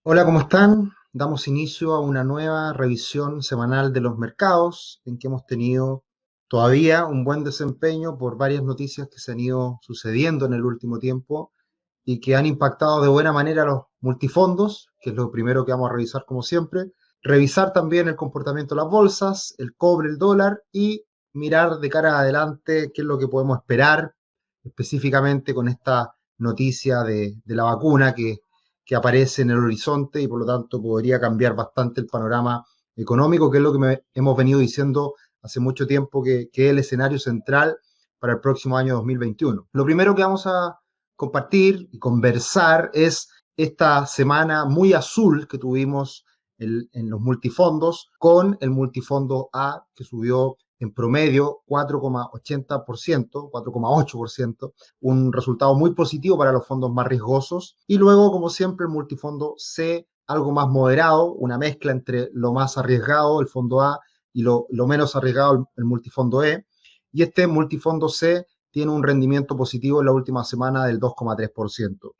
Hola, ¿cómo están? Damos inicio a una nueva revisión semanal de los mercados, en que hemos tenido todavía un buen desempeño por varias noticias que se han ido sucediendo en el último tiempo y que han impactado de buena manera a los multifondos, que es lo primero que vamos a revisar como siempre. Revisar también el comportamiento de las bolsas, el cobre, el dólar y mirar de cara adelante qué es lo que podemos esperar específicamente con esta noticia de la vacuna que aparece en el horizonte y por lo tanto podría cambiar bastante el panorama económico, que es lo que hemos venido diciendo hace mucho tiempo que es el escenario central para el próximo año 2021. Lo primero que vamos a compartir y conversar es esta semana muy azul que tuvimos en los multifondos, con el multifondo A que subió en promedio 4,80%, 4,8%, un resultado muy positivo para los fondos más riesgosos. Y luego, como siempre, el multifondo C, algo más moderado, una mezcla entre lo más arriesgado, el fondo A, y lo menos arriesgado, el multifondo E. Y este multifondo C tiene un rendimiento positivo en la última semana del 2,3%.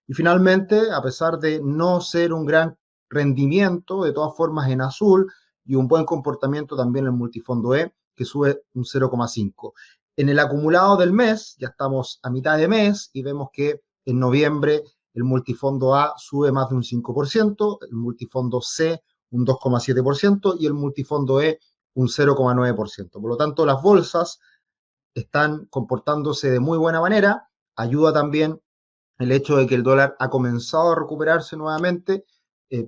Y finalmente, a pesar de no ser un gran rendimiento, de todas formas en azul, y un buen comportamiento también en el multifondo E, que sube un 0,5. En el acumulado del mes, ya estamos a mitad de mes y vemos que en noviembre el multifondo A sube más de un 5%, el multifondo C un 2,7% y el multifondo E un 0,9%. Por lo tanto, las bolsas están comportándose de muy buena manera. Ayuda también el hecho de que el dólar ha comenzado a recuperarse nuevamente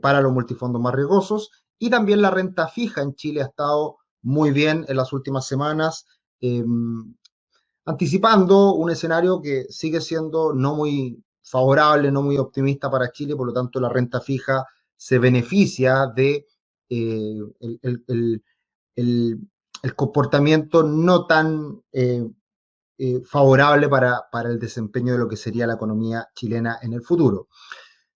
para los multifondos más riesgosos, y también la renta fija en Chile ha estado muy bien en las últimas semanas, eh, anticipando un escenario que sigue siendo no muy favorable, no muy optimista para Chile. Por lo tanto la renta fija se beneficia de el, el, el, el, el comportamiento no tan favorable para el desempeño de lo que sería la economía chilena en el futuro.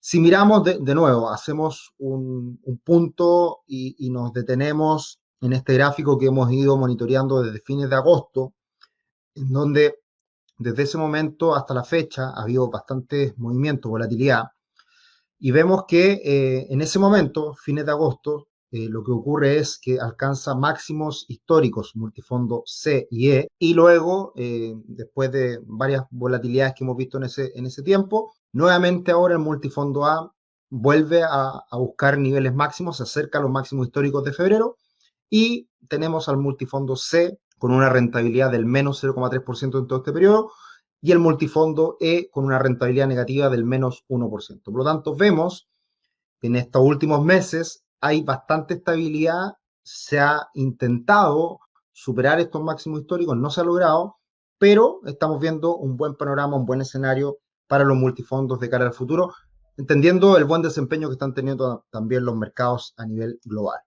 Si miramos de nuevo, hacemos un punto y nos detenemos en este gráfico que hemos ido monitoreando desde fines de agosto, en donde desde ese momento hasta la fecha ha habido bastante movimiento, volatilidad, y vemos que en ese momento, fines de agosto, lo que ocurre es que alcanza máximos históricos multifondo C y E, y luego, después de varias volatilidades que hemos visto en ese tiempo, nuevamente ahora el multifondo A vuelve a buscar niveles máximos, se acerca a los máximos históricos de febrero, y tenemos al multifondo C con una rentabilidad del menos 0,3% en todo este periodo, y el multifondo E con una rentabilidad negativa del menos 1%. Por lo tanto, vemos que en estos últimos meses hay bastante estabilidad, se ha intentado superar estos máximos históricos, no se ha logrado, pero estamos viendo un buen panorama, un buen escenario para los multifondos de cara al futuro, entendiendo el buen desempeño que están teniendo también los mercados a nivel global.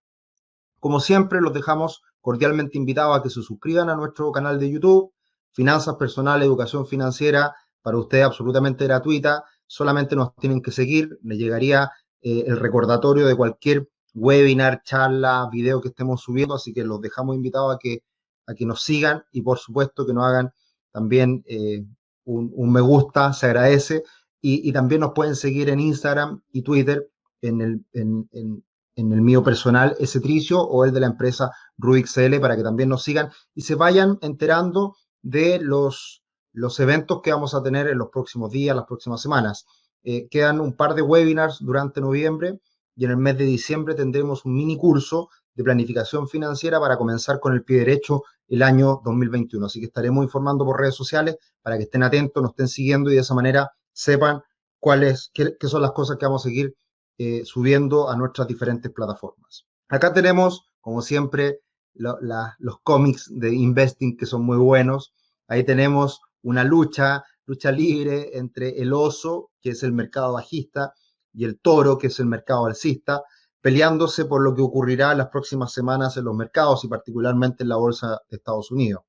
Como siempre, los dejamos cordialmente invitados a que se suscriban a nuestro canal de YouTube, Finanzas Personales, Educación Financiera, para ustedes absolutamente gratuita. Solamente nos tienen que seguir, les llegaría el recordatorio de cualquier webinar, charla, video que estemos subiendo, así que los dejamos invitados a que nos sigan y por supuesto que nos hagan también un me gusta, se agradece, y también nos pueden seguir en Instagram y Twitter en el mío personal, Tricio, o el de la empresa Rubik CL, para que también nos sigan y se vayan enterando de los eventos que vamos a tener en los próximos días, las próximas semanas. Quedan un par de webinars durante noviembre, y en el mes de diciembre tendremos un mini curso de planificación financiera para comenzar con el pie derecho el año 2021. Así que estaremos informando por redes sociales para que estén atentos, nos estén siguiendo y de esa manera sepan qué son las cosas que vamos a seguir subiendo a nuestras diferentes plataformas. Acá tenemos, como siempre, los cómics de investing que son muy buenos. Ahí tenemos una lucha libre entre el oso, que es el mercado bajista, y el toro, que es el mercado alcista, peleándose por lo que ocurrirá en las próximas semanas en los mercados y particularmente en la bolsa de Estados Unidos.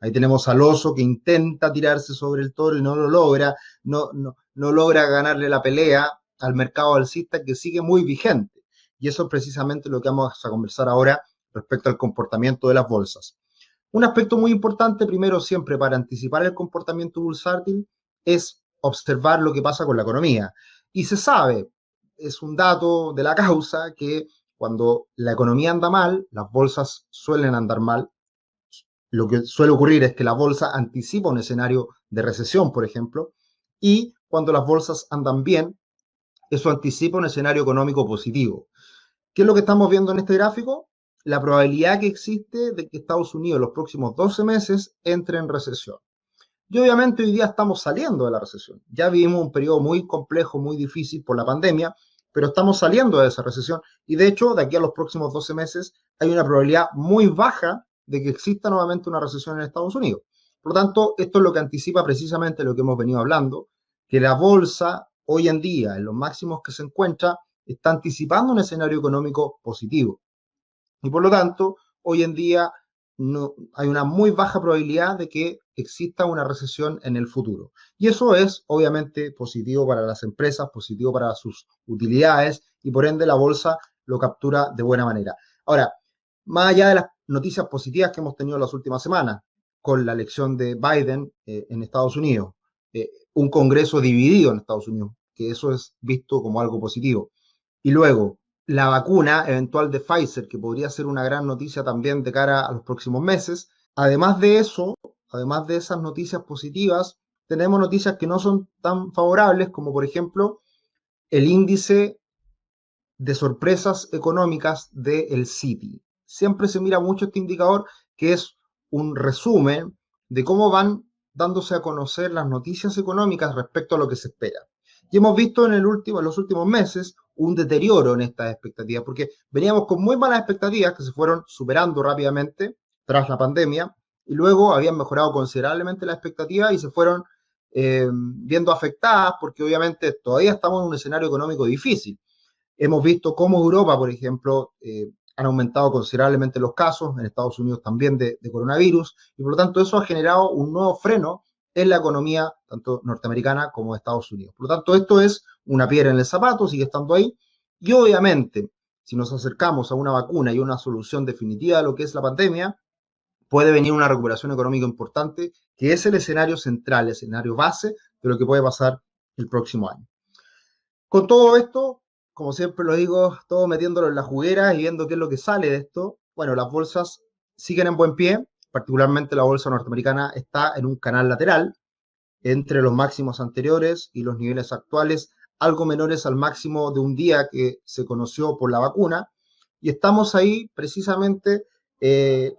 Ahí tenemos al oso que intenta tirarse sobre el toro y no lo logra, no logra ganarle la pelea al mercado alcista, que sigue muy vigente. Y eso es precisamente lo que vamos a conversar ahora respecto al comportamiento de las bolsas. Un aspecto muy importante, primero siempre para anticipar el comportamiento bursátil, es observar lo que pasa con la economía. Y se sabe, es un dato de la causa que cuando la economía anda mal, las bolsas suelen andar mal. Lo que suele ocurrir es que la bolsa anticipa un escenario de recesión, por ejemplo, y cuando las bolsas andan bien, eso anticipa un escenario económico positivo. ¿Qué es lo que estamos viendo en este gráfico? La probabilidad que existe de que Estados Unidos en los próximos 12 meses entre en recesión. Y obviamente hoy día estamos saliendo de la recesión. Ya vivimos un periodo muy complejo, muy difícil por la pandemia, pero estamos saliendo de esa recesión. Y de hecho, de aquí a los próximos 12 meses hay una probabilidad muy baja de que exista nuevamente una recesión en Estados Unidos. Por lo tanto, esto es lo que anticipa precisamente lo que hemos venido hablando, que la bolsa hoy en día, en los máximos que se encuentra, está anticipando un escenario económico positivo. Y por lo tanto, hoy en día no, hay una muy baja probabilidad de que exista una recesión en el futuro. Y eso es obviamente positivo para las empresas, positivo para sus utilidades y por ende la bolsa lo captura de buena manera. Ahora, más allá de las noticias positivas que hemos tenido las últimas semanas con la elección de Biden en Estados Unidos, un Congreso dividido en Estados Unidos, que eso es visto como algo positivo. Y luego, la vacuna eventual de Pfizer, que podría ser una gran noticia también de cara a los próximos meses. Además de eso, además de esas noticias positivas, tenemos noticias que no son tan favorables, como por ejemplo el índice de sorpresas económicas del Citi. Siempre se mira mucho este indicador, que es un resumen de cómo van dándose a conocer las noticias económicas respecto a lo que se espera. Y hemos visto en los últimos meses un deterioro en estas expectativas, porque veníamos con muy malas expectativas que se fueron superando rápidamente tras la pandemia, y luego habían mejorado considerablemente las expectativas y se fueron viendo afectadas, porque obviamente todavía estamos en un escenario económico difícil. Hemos visto cómo Europa, por ejemplo, han aumentado considerablemente los casos, en Estados Unidos también de coronavirus, y por lo tanto eso ha generado un nuevo freno en la economía tanto norteamericana como de Estados Unidos. Por lo tanto, esto es una piedra en el zapato, sigue estando ahí, y obviamente, si nos acercamos a una vacuna y una solución definitiva de lo que es la pandemia, puede venir una recuperación económica importante, que es el escenario central, el escenario base de lo que puede pasar el próximo año. Con todo esto, como siempre lo digo, todo metiéndolo en la juguera y viendo qué es lo que sale de esto. Bueno, las bolsas siguen en buen pie, particularmente la bolsa norteamericana está en un canal lateral entre los máximos anteriores y los niveles actuales, algo menores al máximo de un día que se conoció por la vacuna. Y estamos ahí precisamente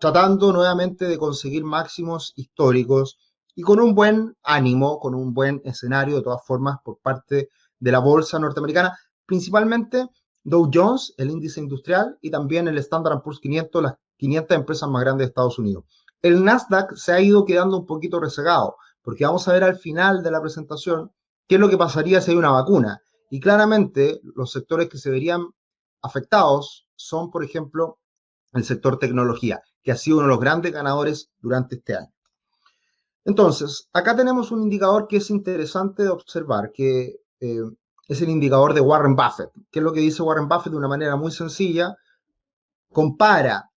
tratando nuevamente de conseguir máximos históricos y con un buen ánimo, con un buen escenario de todas formas por parte de la bolsa norteamericana, principalmente Dow Jones, el índice industrial, y también el Standard & Poor's 500, las 500 empresas más grandes de Estados Unidos. El Nasdaq se ha ido quedando un poquito rezagado, porque vamos a ver al final de la presentación qué es lo que pasaría si hay una vacuna. Y claramente los sectores que se verían afectados son, por ejemplo, el sector tecnología, que ha sido uno de los grandes ganadores durante este año. Entonces, acá tenemos un indicador que es interesante de observar, que es el indicador de Warren Buffett. ¿Qué es lo que dice Warren Buffett de una manera muy sencilla? Compara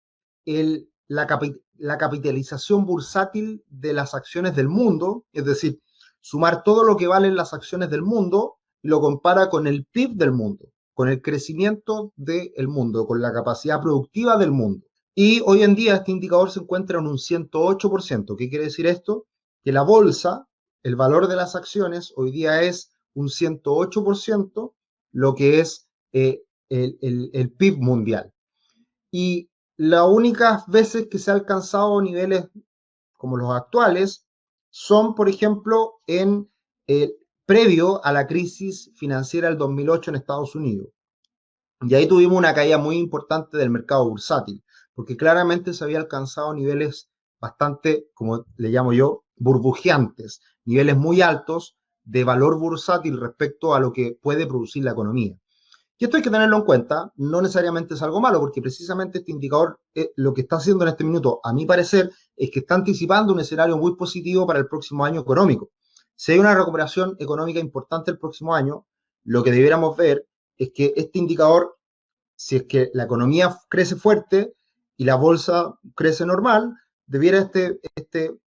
la capitalización bursátil de las acciones del mundo, es decir, sumar todo lo que valen las acciones del mundo y lo compara con el PIB del mundo, con el crecimiento del mundo, con la capacidad productiva del mundo. Y hoy en día este indicador se encuentra en un 108%. ¿Qué quiere decir esto? Que la bolsa, el valor de las acciones, hoy día es un 108%, lo que es el PIB mundial. Y las únicas veces que se ha alcanzado niveles como los actuales son, por ejemplo, previo a la crisis financiera del 2008 en Estados Unidos. Y ahí tuvimos una caída muy importante del mercado bursátil, porque claramente se había alcanzado niveles bastante, como le llamo yo, burbujeantes, niveles muy altos de valor bursátil respecto a lo que puede producir la economía. Y esto hay que tenerlo en cuenta, no necesariamente es algo malo, porque precisamente este indicador lo que está haciendo en este minuto, a mi parecer, es que está anticipando un escenario muy positivo para el próximo año económico. Si hay una recuperación económica importante el próximo año, lo que debiéramos ver es que este indicador, si es que la economía crece fuerte y la bolsa crece normal, debiera este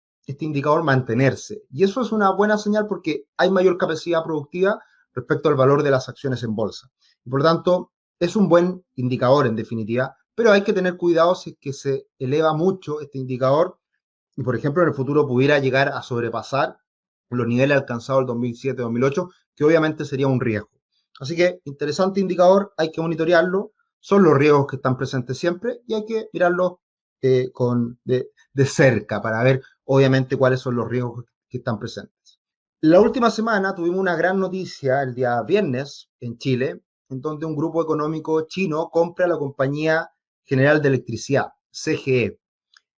indicador mantenerse. Y eso es una buena señal porque hay mayor capacidad productiva respecto al valor de las acciones en bolsa. Y por lo tanto, es un buen indicador en definitiva, pero hay que tener cuidado si es que se eleva mucho este indicador y, por ejemplo, en el futuro pudiera llegar a sobrepasar los niveles alcanzados el 2007-2008, que obviamente sería un riesgo. Así que, interesante indicador, hay que monitorearlo, son los riesgos que están presentes siempre y hay que mirarlos de cerca para ver, obviamente, cuáles son los riesgos que están presentes. La última semana tuvimos una gran noticia el día viernes en Chile, en donde un grupo económico chino compra la Compañía General de Electricidad, CGE,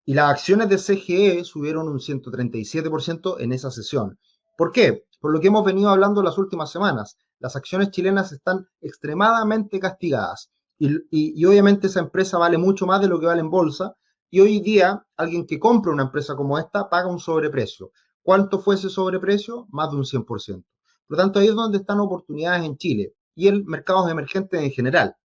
y las acciones de CGE subieron un 137% en esa sesión. ¿Por qué? Por lo que hemos venido hablando las últimas semanas. Las acciones chilenas están extremadamente castigadas y obviamente esa empresa vale mucho más de lo que vale en bolsa y hoy día alguien que compra una empresa como esta paga un sobreprecio. ¿Cuánto fue ese sobreprecio? Más de un 100%. Por lo tanto, ahí es donde están oportunidades en Chile y en mercados emergentes en general,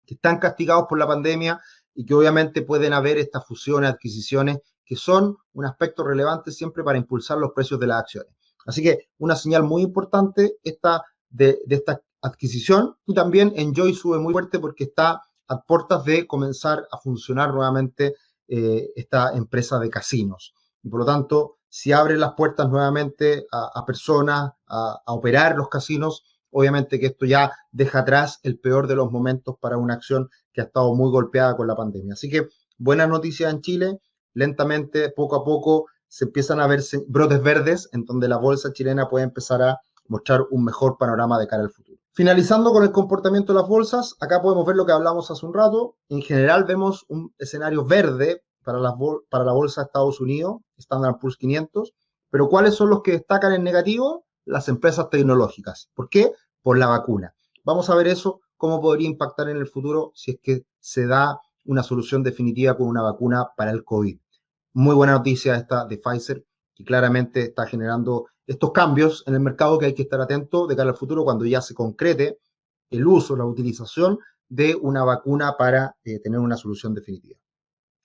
que están castigados por la pandemia y que obviamente pueden haber estas fusiones, adquisiciones, que son un aspecto relevante siempre para impulsar los precios de las acciones. Así que una señal muy importante esta de esta adquisición y también Enjoy sube muy fuerte porque está a puertas de comenzar a funcionar nuevamente esta empresa de casinos. Y por lo tanto, si abre las puertas nuevamente a personas a operar los casinos, obviamente que esto ya deja atrás el peor de los momentos para una acción que ha estado muy golpeada con la pandemia. Así que buenas noticias en Chile, lentamente, poco a poco, se empiezan a ver brotes verdes en donde la bolsa chilena puede empezar a mostrar un mejor panorama de cara al futuro. Finalizando con el comportamiento de las bolsas, acá podemos ver lo que hablamos hace un rato. En general vemos un escenario verde para la bolsa de Estados Unidos, Standard Poor's 500, pero ¿cuáles son los que destacan en negativo? Las empresas tecnológicas. ¿Por qué? Por la vacuna. Vamos a ver eso, cómo podría impactar en el futuro si es que se da una solución definitiva con una vacuna para el COVID. Muy buena noticia esta de Pfizer, que claramente está generando estos cambios en el mercado que hay que estar atento de cara al futuro cuando ya se concrete el uso, la utilización de una vacuna para tener una solución definitiva.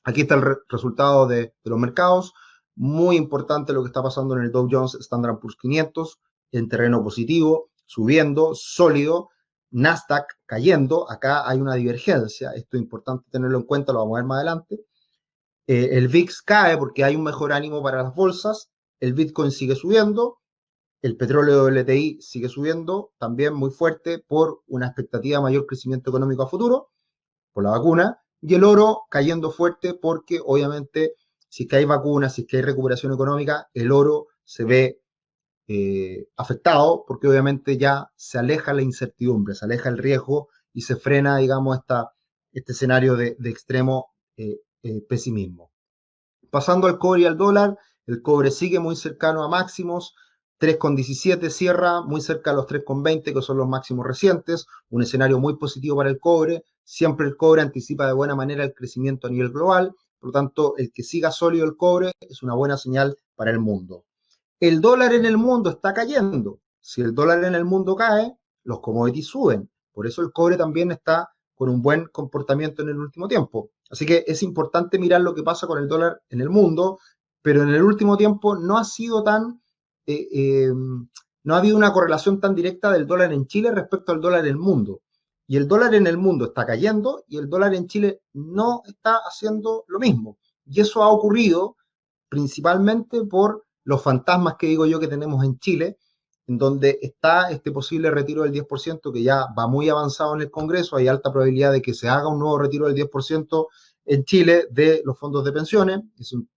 Aquí está el resultado de los mercados. Muy importante lo que está pasando en el Dow Jones Standard Poor's 500 en terreno positivo, subiendo, sólido. Nasdaq cayendo. Acá hay una divergencia. Esto es importante tenerlo en cuenta, lo vamos a ver más adelante. El VIX cae porque hay un mejor ánimo para las bolsas. El Bitcoin sigue subiendo. El petróleo WTI sigue subiendo, también muy fuerte por una expectativa de mayor crecimiento económico a futuro, por la vacuna, y el oro cayendo fuerte porque obviamente si es que hay vacunas, si es que hay recuperación económica, el oro se ve afectado porque obviamente ya se aleja la incertidumbre, se aleja el riesgo y se frena, digamos, este escenario de extremo pesimismo. Pasando al cobre y al dólar, el cobre sigue muy cercano a máximos, 3,17 cierra, muy cerca a los 3,20 que son los máximos recientes, un escenario muy positivo para el cobre, siempre el cobre anticipa de buena manera el crecimiento a nivel global, por lo tanto el que siga sólido el cobre es una buena señal para el mundo. El dólar en el mundo está cayendo, si el dólar en el mundo cae, los commodities suben, por eso el cobre también está con un buen comportamiento en el último tiempo. Así que es importante mirar lo que pasa con el dólar en el mundo, pero en el último tiempo no ha sido no ha habido una correlación tan directa del dólar en Chile respecto al dólar en el mundo. Y el dólar en el mundo está cayendo y el dólar en Chile no está haciendo lo mismo. Y eso ha ocurrido principalmente por los fantasmas que digo yo que tenemos en Chile, en donde está este posible retiro del 10% que ya va muy avanzado en el Congreso, hay alta probabilidad de que se haga un nuevo retiro del 10% en Chile de los fondos de pensiones,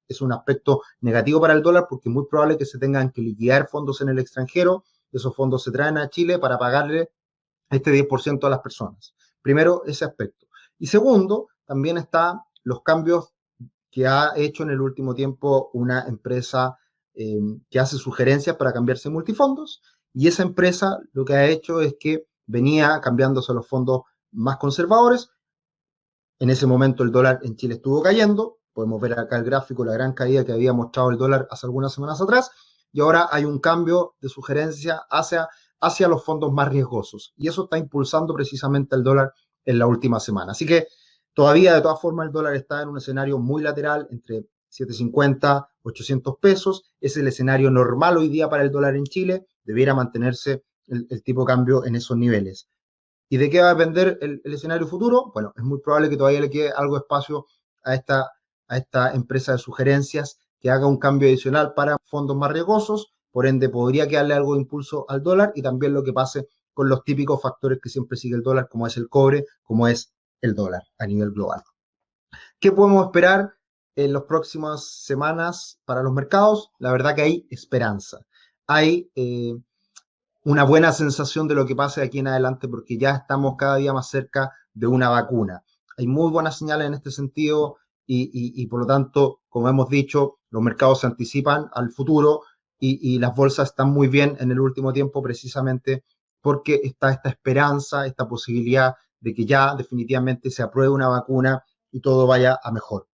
es un aspecto negativo para el dólar porque es muy probable que se tengan que liquidar fondos en el extranjero, esos fondos se traen a Chile para pagarle este 10% a las personas. Primero, ese aspecto. Y segundo, también están los cambios que ha hecho en el último tiempo una empresa que hace sugerencias para cambiarse multifondos, y esa empresa lo que ha hecho es que venía cambiándose a los fondos más conservadores. En ese momento el dólar en Chile estuvo cayendo, podemos ver acá el gráfico, la gran caída que había mostrado el dólar hace algunas semanas atrás, y ahora hay un cambio de sugerencia hacia los fondos más riesgosos, y eso está impulsando precisamente el dólar en la última semana. Así que todavía, de todas formas, el dólar está en un escenario muy lateral, entre 750, 800 pesos. Es el escenario normal hoy día para el dólar en Chile. Debiera mantenerse el tipo de cambio en esos niveles. ¿Y de qué va a depender el escenario futuro? Bueno, es muy probable que todavía le quede algo de espacio a esta empresa de sugerencias que haga un cambio adicional para fondos más riesgosos, por ende podría quedarle algo de impulso al dólar y también lo que pase con los típicos factores que siempre sigue el dólar, como es el cobre, como es el dólar a nivel global. ¿Qué podemos esperar en las próximas semanas para los mercados? La verdad que hay esperanza. Hay una buena sensación de lo que pase de aquí en adelante porque ya estamos cada día más cerca de una vacuna. Hay muy buenas señales en este sentido y por lo tanto, como hemos dicho, los mercados se anticipan al futuro y las bolsas están muy bien en el último tiempo precisamente porque está esta esperanza, esta posibilidad de que ya definitivamente se apruebe una vacuna y todo vaya a mejor.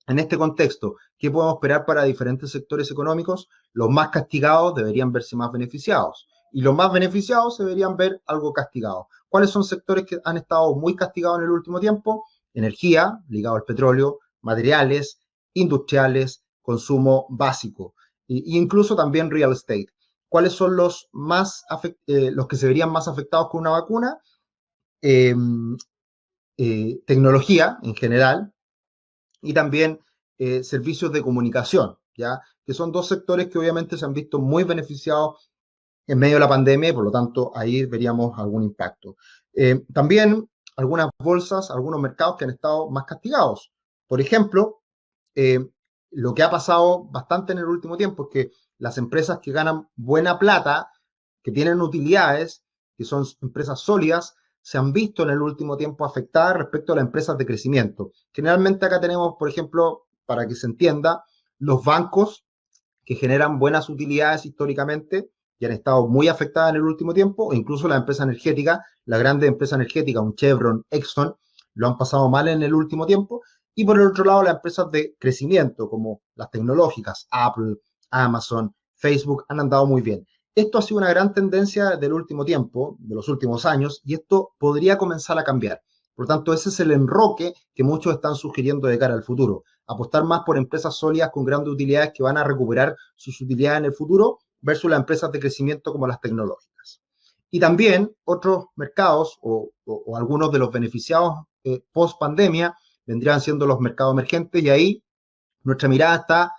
En este contexto, ¿qué podemos esperar para diferentes sectores económicos? Los más castigados deberían verse más beneficiados y los más beneficiados se deberían ver algo castigados. ¿Cuáles son sectores que han estado muy castigados en el último tiempo? Energía, ligado al petróleo, materiales, industriales, consumo básico e incluso también real estate. ¿Cuáles son los que se verían más afectados con una vacuna? Eh, Tecnología en general, y también servicios de comunicación, ¿ya? Que son dos sectores que obviamente se han visto muy beneficiados en medio de la pandemia y por lo tanto ahí veríamos algún impacto. También algunas bolsas, algunos mercados que han estado más castigados. Por ejemplo, eh, lo que ha pasado bastante en el último tiempo es que las empresas que ganan buena plata, que tienen utilidades, que son empresas sólidas, se han visto en el último tiempo afectadas respecto a las empresas de crecimiento. Generalmente acá tenemos, por ejemplo, para que se entienda, los bancos que generan buenas utilidades históricamente y han estado muy afectadas en el último tiempo, e incluso las empresas energéticas, las grandes empresas energéticas, un Chevron, Exxon, lo han pasado mal en el último tiempo, y por el otro lado las empresas de crecimiento, como las tecnológicas, Apple, Amazon, Facebook, han andado muy bien. Esto ha sido una gran tendencia del último tiempo, de los últimos años, y esto podría comenzar a cambiar. Por lo tanto, ese es el enroque que muchos están sugiriendo de cara al futuro. Apostar más por empresas sólidas con grandes utilidades que van a recuperar sus utilidades en el futuro versus las empresas de crecimiento como las tecnológicas. Y también otros mercados o algunos de los beneficiados post pandemia vendrían siendo los mercados emergentes y ahí nuestra mirada está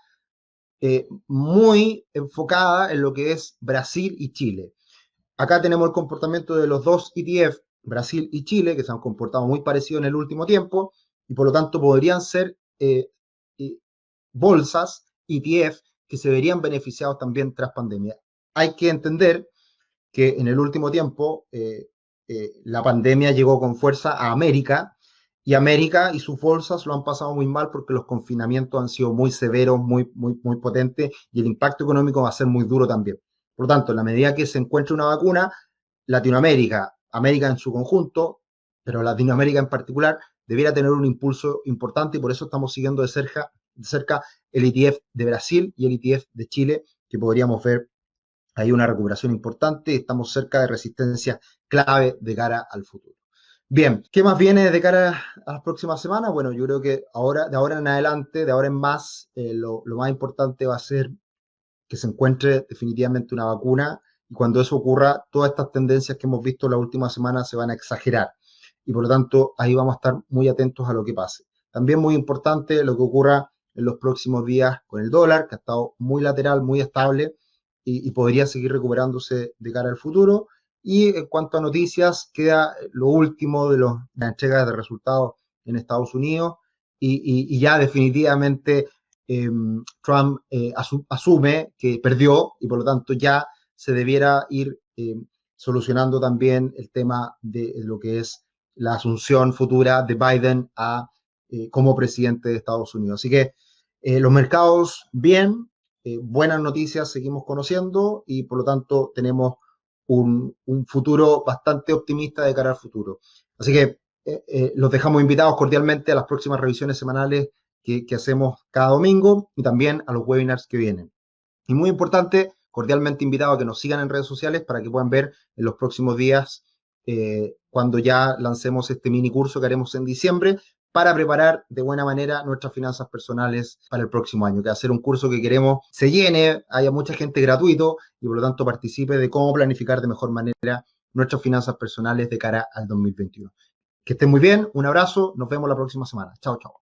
muy enfocada en lo que es Brasil y Chile. Acá tenemos el comportamiento de los dos ETF, Brasil y Chile, que se han comportado muy parecidos en el último tiempo y por lo tanto podrían ser bolsas, ETF, que se verían beneficiados también tras pandemia. Hay que entender que en el último tiempo la pandemia llegó con fuerza a América y América y sus bolsas lo han pasado muy mal porque los confinamientos han sido muy severos, muy potentes y el impacto económico va a ser muy duro también. Por lo tanto, en la medida que se encuentre una vacuna, Latinoamérica, América en su conjunto, pero Latinoamérica en particular, debiera tener un impulso importante y por eso estamos siguiendo de cerca el ETF de Brasil y el ETF de Chile, que podríamos ver hay una recuperación importante, estamos cerca de resistencia clave de cara al futuro. Bien, ¿qué más viene de cara a las próximas semanas? Bueno, yo creo que ahora, de ahora en adelante, de ahora en más, lo más importante va a ser que se encuentre definitivamente una vacuna y cuando eso ocurra, todas estas tendencias que hemos visto la última semana se van a exagerar y por lo tanto ahí vamos a estar muy atentos a lo que pase. También muy importante lo que ocurra en los próximos días con el dólar, que ha estado muy lateral, muy estable y podría seguir recuperándose de cara al futuro. Y en cuanto a noticias, queda lo último de las entregas de resultados en Estados Unidos y ya definitivamente Trump asume que perdió y por lo tanto ya se debiera ir solucionando también el tema de lo que es la asunción futura de Biden como presidente de Estados Unidos. Así que los mercados bien, buenas noticias seguimos conociendo y por lo tanto tenemos un futuro bastante optimista de cara al futuro. Así que los dejamos invitados cordialmente a las próximas revisiones semanales que hacemos cada domingo y también a los webinars que vienen. Y muy importante, cordialmente invitado a que nos sigan en redes sociales para que puedan ver en los próximos días cuando ya lancemos este mini curso que haremos en diciembre para preparar de buena manera nuestras finanzas personales para el próximo año, que va a ser un curso que queremos se llene, haya mucha gente gratuito y por lo tanto participe de cómo planificar de mejor manera nuestras finanzas personales de cara al 2021. Que estén muy bien, un abrazo, nos vemos la próxima semana. Chao, chao.